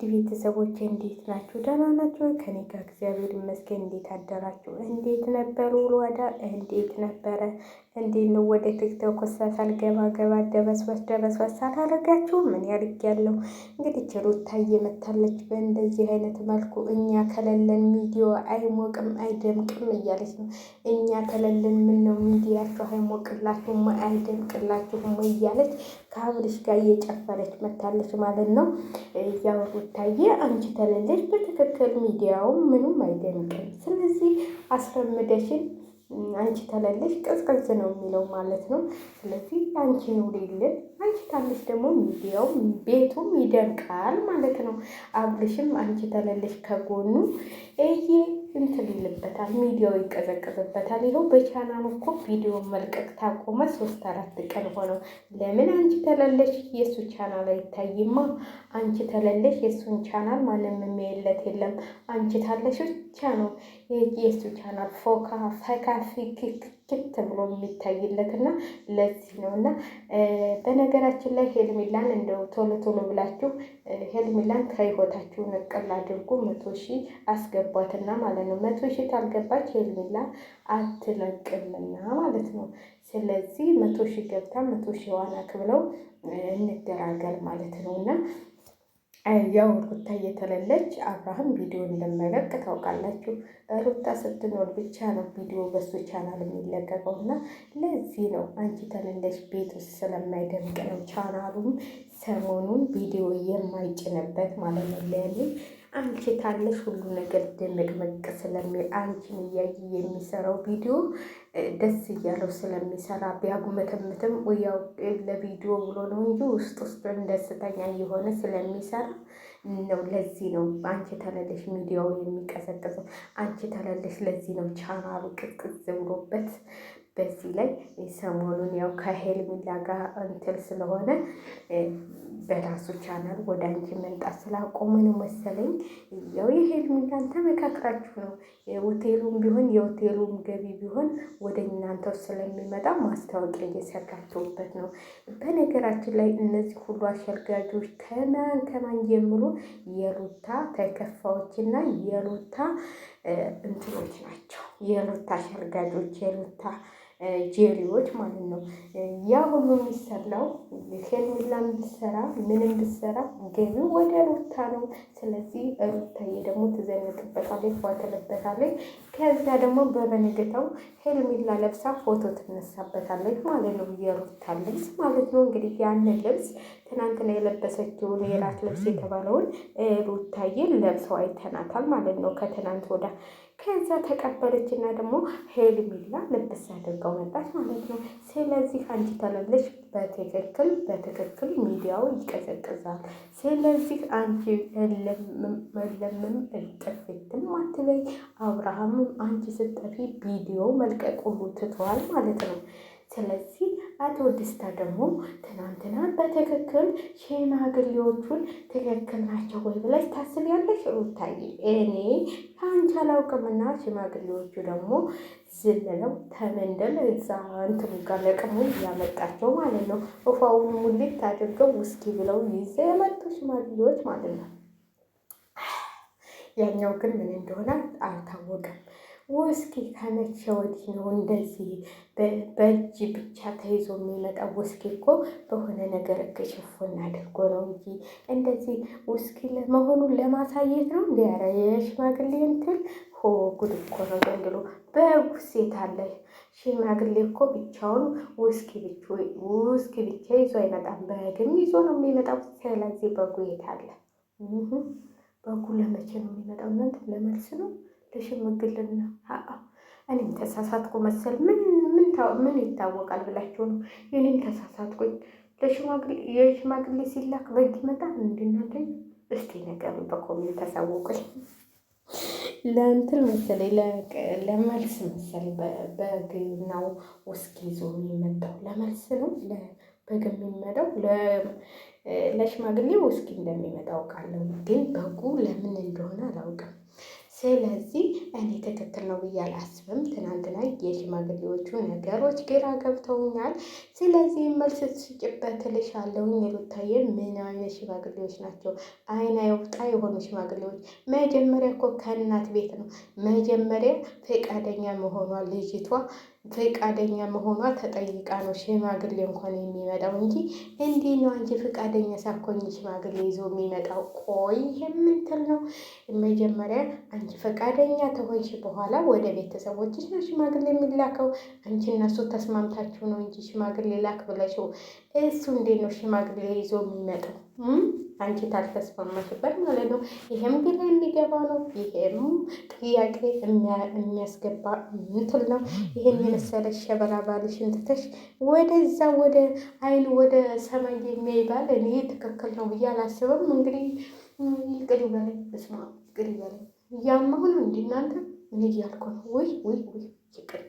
ቤተሰቦች እንዴት ናችሁ? ደህና ናችሁ? ከኔ ጋር እግዚአብሔር ይመስገን። እንዴት አደራችሁ? እንዴት ነበር ውሎ አዳር? እንዴት ነበረ? እንዴት ነው? ወደ ቲክቶክ ሰፈር ገባ ደበስበስ አላረጋችሁም? ምን ያርጊያለሁ እንግዲህ ሩታዬ መታለች በእንደዚህ አይነት መልኩ። እኛ ከሌለን ሚዲያ አይሞቅም አይደምቅም እያለች ነው። እኛ ከሌለን ምን ነው ሚዲያችሁ አይሞቅላችሁም አይደምቅላችሁም እያለች ከአብርሽ ጋር እየጨፈረች መታለች ማለት ነው። ያው ሩታዬ አንቺ ተለለሽ በትክክል ሚዲያውም ምኑም አይደምቅም። ስለዚህ አስረምደሽን አንቺ ተለለሽ ቅዝቅዝ ነው የሚለው ማለት ነው። ስለዚህ አንቺ ኑሪልን፣ አንቺ ታለሽ ደግሞ ሚዲያው ቤቱም ይደምቃል ማለት ነው። አብርሽም አንቺ ተለለሽ ከጎኑ እንትን ይልበታል፣ ሚዲያው ይቀዘቅዝበታል። ይኸው በቻናሉ እኮ ቪዲዮ መልቀቅ ታቆመ 3-4 ቀን ሆነው። ለምን አንቺ ተለለሽ የእሱ ቻናል አይታይማ? አንቺ ተለለሽ የእሱን ቻናል ማንም የሚያየለት የለም። አንቺ ታለሽ ብቻ ነው የእሱ ቻናል ፎካ ፈካ ፊክት ብሎ የሚታይለት እና ለዚህ ነው። እና በነገራችን ላይ ሄርሜላን እንደው ቶሎ ብላችሁ ሄርሜላን ከህይወታችሁ ነቀል አድርጉ። 100,000 አስገቧትና ማለት ነው። 100,000 ካልገባች ሄርሜላ አትለቅምና ማለት ነው። ስለዚህ 100,000 ገብታ 100,000 ዋና ክብለው እንደራገር ማለት ነው። እና ያው ሩታ እየተለለች አብርሃም ቪዲዮ እንደማይለቅ ታውቃላችሁ። ሩታ ስትኖር ብቻ ነው ቪዲዮ በሱ ቻናል የሚለቀቀው እና ለዚህ ነው አንቺ ተለለሽ ቤት ውስጥ ስለማይደምቅ ነው ቻናሉም ሰሞኑን ቪዲዮ የማይጭንበት ማለት ነው። ለምን አንቺ ታለሽ ሁሉ ነገር ድምቅምቅ ስለሚል አንቺን እያየ የሚሰራው ቪዲዮ ደስ እያለው ስለሚሰራ ቢያጉመተምትም ያው ለቪዲዮ ብሎ ነው እንጂ ውስጡን ደስተኛ እየሆነ ስለሚሰራ ነው። ለዚህ ነው አንቺ ተለለሽ ሚዲያው የሚቀዘቅዘው። አንቺ ተለለሽ ለዚህ ነው ቻናሉ ቅዝቅዝ ብሎበት። በዚህ ላይ ሰሞኑን ያው ከሄርሜላ ጋር እንትን ስለሆነ በራሱ ቻናል ወደ አንቺ መምጣት ስላቆመ ነው መሰለኝ። ያው የሄርሜላን ተመካክራችሁ ነው። የሆቴሉም ቢሆን የሆቴሉም ገቢ ቢሆን ወደ እናንተው ስለሚመጣ ማስታወቂያ እየሰራችሁበት ነው። በነገራችን ላይ እነዚህ ሁሉ አሸርጋጆች ከማን ጀምሮ የሩታ ተከፋዮችና የሩታ እንትኖች ናቸው። የሩታ አሸርጋጆች የሩታ ጄሪዎች ማለት ነው። ያ ሁሉ የሚሰራው ሄርሜላን ብትሰራ ምንም ብትሰራ ገቢው ወደ ሩታ ነው። ስለዚህ ሩታዬ ደግሞ ትዘንጥበታለች፣ ትዋትልበታለች። ከዛ ደግሞ በበነገታው ሄርሜላ ለብሳ ፎቶ ትነሳበታለች ማለት ነው። የሩታ ልብስ ማለት ነው። እንግዲህ ያንን ልብስ ትናንትና የለበሰችውን የራት ልብስ የተባለውን ሩታዬን ለብሰው አይተናታል ማለት ነው ከትናንት ወዳ። ከዛ ተቀበለችና ደግሞ ሄርሜላ ልብስ አድርገው መጣች ማለት ነው። ስለዚህ አንቺ ተለለሽ በትክክል ሚዲያው ይቀዘቅዛል። ስለዚህ አንቺ ለምንም እልጥፊትም አትበይ። አብርሃምም አንቺ ስጠፊ ቪዲዮ መልቀቅ ሁሉ ትተዋል ማለት ነው። ስለዚህ አቶ ደስታ ደግሞ ትናንትና በትክክል ሽማግሌዎቹን ትክክል ናቸው ወይ ብለሽ ታስቢያለሽ ሩታዬ? እኔ ከአንቺ አላውቅምና ሽማግሌዎቹ ደግሞ ዝልለው ተመንደል እዛ እንትኑ ጋር ለቅሞ እያመጣቸው ማለት ነው። ውፋውን ሙሊት አድርገው ውስኪ ብለው ይዘው የመጡ ሽማግሌዎች ማለት ነው። ያኛው ግን ምን እንደሆነ አልታወቀም። ውስኪ ከመቼ ወዲህ ነው እንደዚህ በእጅ ብቻ ተይዞ የሚመጣው? ውስኪ እኮ በሆነ ነገር እክሽፉን አድርጎ ነው እንጂ እንደዚህ ውስኪ መሆኑን ለማሳየት ነው። እንዲያረ የሽማግሌ እንትን ሆ ጉድ እኮ ነው ዘንድሮ። በጉስ ሴት አለ ሽማግሌ እኮ ብቻውን ውስኪ ብቻ ይዞ አይመጣም፣ በግም ይዞ ነው የሚመጣው። ስለዚህ በጉ የት አለ? በጉ ለመቼ ነው የሚመጣው? እናንተ ለመልስ ነው ለሽምግልና? እኔም ተሳሳትኩ መሰል። ምን ይታወቃል ብላችሁ ነው? እኔም ተሳሳትኩኝ። የሽማግሌ ሲላክ በግ ይመጣል እንድናንተ። እስቲ ነገር በኮሜንት ተሳውቁኝ። ለእንትን መሰለኝ ለመልስ መሰለኝ በግናው ውስኪ ይዞ የሚመጣው ለመልስ ነው። በግ የሚመጣው ለሽማግሌ ውስኪ እንደሚመጣ አውቃለሁ፣ ግን በጉ ለምን እንደሆነ አላውቅም። ስለዚህ እኔ ትክክል ነው ብዬ አላስብም። ትናንትና የሽማግሌዎቹ ነገሮች ግራ ገብተውኛል። ስለዚህ መልስ ስጭበት እልሻለሁኝ። ሩታዬ ምን አይነት ሽማግሌዎች ናቸው? አይን አይውጣ የሆኑ ሽማግሌዎች። መጀመሪያ እኮ ከእናት ቤት ነው መጀመሪያ ፈቃደኛ መሆኗ ልጅቷ ፈቃደኛ መሆኗ ተጠይቃ ነው ሽማግሌ እንኳን የሚመጣው እንጂ እንዲህ ነው አንቺ ፈቃደኛ ሳኮኝ ሽማግሌ ይዞ የሚመጣው። ቆይ ይሄ ምንትል ነው? መጀመሪያ አንቺ ፈቃደኛ ተሆንሽ በኋላ ወደ ቤተሰቦችሽ ነው ሽማግሌ የሚላከው። አንቺ እነሱ ተስማምታችሁ ነው እንጂ ሽማግሌ ላክ ብለሽው እሱ እንዴት ነው ሽማግሌ ይዞ የሚመጣው? አንቺ ታልተስማማሽበት ማለት ነው። ይሄም ግራ የሚገባ ነው። ይሄም ጥያቄ የሚያስገባ ምትል ነው። ይሄን የመሰለ ሸበላ ባልሽን ትተሽ ወደዛ ወደ አይን ወደ ሰማይ የሚያይባል እኔ ትክክል ነው ብዬ አላስብም። እንግዲህ ይቅር ይበለኝ። በስመ አብ ይቅር ይበለኝ። እያማሁ ነው እንዲ እናንተ ምን እያልኩ ነው? ውይ ይቅር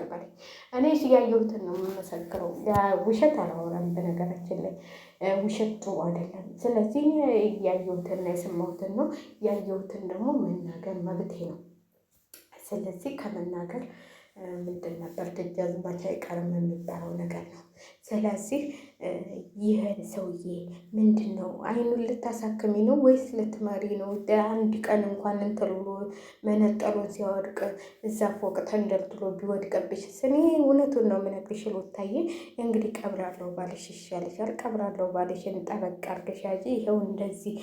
በለኝ። እኔ ያየሁትን ነው የምመሰክረው። ውሸት አላወራም በነገራችን ላይ ውሸት ጥሩ አይደለም። ስለዚህ ያየሁትና የሰማሁትን ነው። ያየሁትን ደግሞ መናገር መብቴ ነው። ስለዚህ ከመናገር ምንድን ነበር ደጃዝማች አይቀርም የሚባለው ነገር ነው። ስለዚህ ይህን ሰውዬ ምንድን ነው አይኑን ልታሳክሚ ነው ወይስ ልትመሪ ነው? አንድ ቀን እንኳን እንትን ብሎ መነጠሉን ሲያወድቅ እዛ ፎቅ ተንደልድሎ ቢወድቅብሽ እኔ እውነቱን ነው የምነግርሽ ሩታዬ። እንግዲህ ቀብራለሁ ባልሽ ይሻልሻል። ቀብራለሁ ባልሽን ጠበቅ አድርገሽ ያዢ። ይኸው እንደዚህ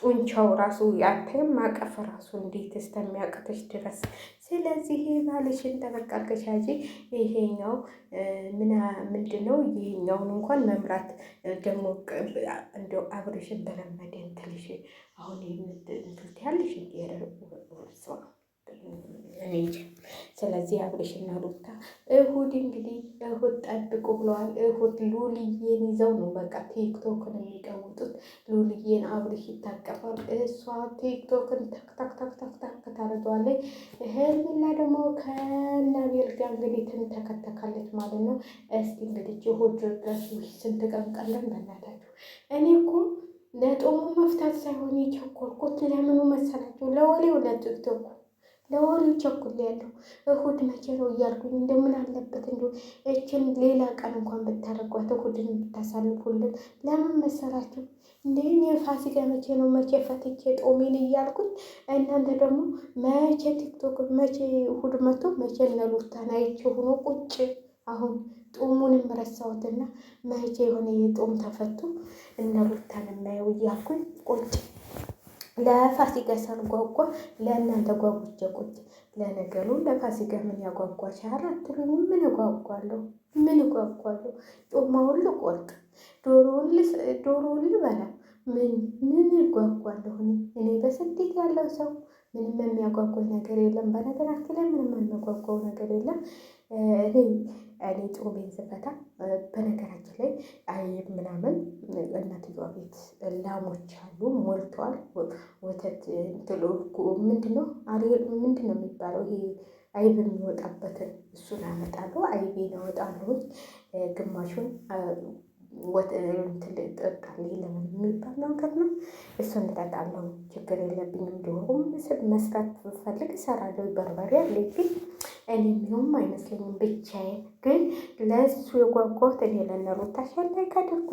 ጡንቻው ራሱ ያንተም ማቀፍ ራሱ እንዴት እስከሚያቅትሽ ድረስ። ስለዚህ ባልሽን ጠበቅ አድርገሽ ያዢ። ይሄኛው ምንድን ነው? ይሄኛውን እንኳን መምራት ደግሞ እንደው አብርሽን በለመደ እንትልሽ አሁን ምትት ያለሽ እንጂ። ስለዚህ አብርሽና ሩታ እሁድ እንግዲህ እሁድ ጠብቁ ብለዋል። እሁድ ሉልዬን ይዘው ነው በቃ ቲክቶክን የሚቀውጡት። ሉልዬን አብርሽ ይታቀፋል፣ እሷ ቲክቶክን ተክተክተክተክ ታደርገዋለች። ሄርሜላ ደግሞ ከነቤል ጋር እንግዲህ ትንተከተካለች ማለት ነው። እስቲ እንግዲህ እሁድ ድረስ ስንት ቀን ቀለን በእናታችሁ። እኔ እኮ ለጦሙ መፍታት ሳይሆን የቸኮልኩት ለምኑ መሰላችሁ? ለወሬው ለቲክቶኩ ለወሬው ቸኩል ያለው እሁድ መቼ ነው እያልኩኝ እንደምን አለበት እንዲ እችን ሌላ ቀን እንኳን ብታደርጓት እሁድን ብታሳልፉልን። ለምን መሰላችሁ? እንደ ፋሲካ መቼ ነው መቼ ፈትቼ ጦሜን እያልኩኝ እናንተ ደግሞ መቼ ቲክቶክ መቼ እሁድ መቶ መቼ እነሩታን አይቼ ሆኖ ቁጭ። አሁን ጦሙንም ረሳሁትና መቼ የሆነ የጦም ተፈቶ እነሩታን እናየው እያልኩኝ ቁጭ። ለፋሲካ ሳልጓጓ ለእናንተ ጓጉቼ ቁጭ። ለነገሩ ለፋሲካ ምን ያጓጓሻል አትሉኝም? ምን እጓጓለሁ? ጮማውን ልቆርጥ፣ ዶሮውን ልበላ፣ ምን እጓጓለሁ? እኔ በስደት ያለው ሰው ምንም የሚያጓጓው ነገር የለም። በነገራችን ላይ ምንም የሚያጓጓው ነገር የለም። እኔ ጾሜን ስፈታ በነገራችን ላይ አይብ ምናምን እናትየዋ ቤት ላሞች አሉ ሞልተዋል። ወተት ምንድነው የሚባለው? ይሄ አይብ የሚወጣበትን እሱን አመጣለሁ። አይቤን አወጣለሁ። ግማሹን ጠጣለሁ። ለምን የሚባል ነገር ነው። እሱን እጠጣለሁ። ችግር የለብኝም። ዶሮም መስራት ብፈልግ እሰራለሁ። በርበሬ አለኝ ግን እኔ ምንም አይመስለኝም ብቻዬን። ግን ለእሱ የጓጓሁት እኔ ለእነ ሩታ ሸላይ ካደርኩ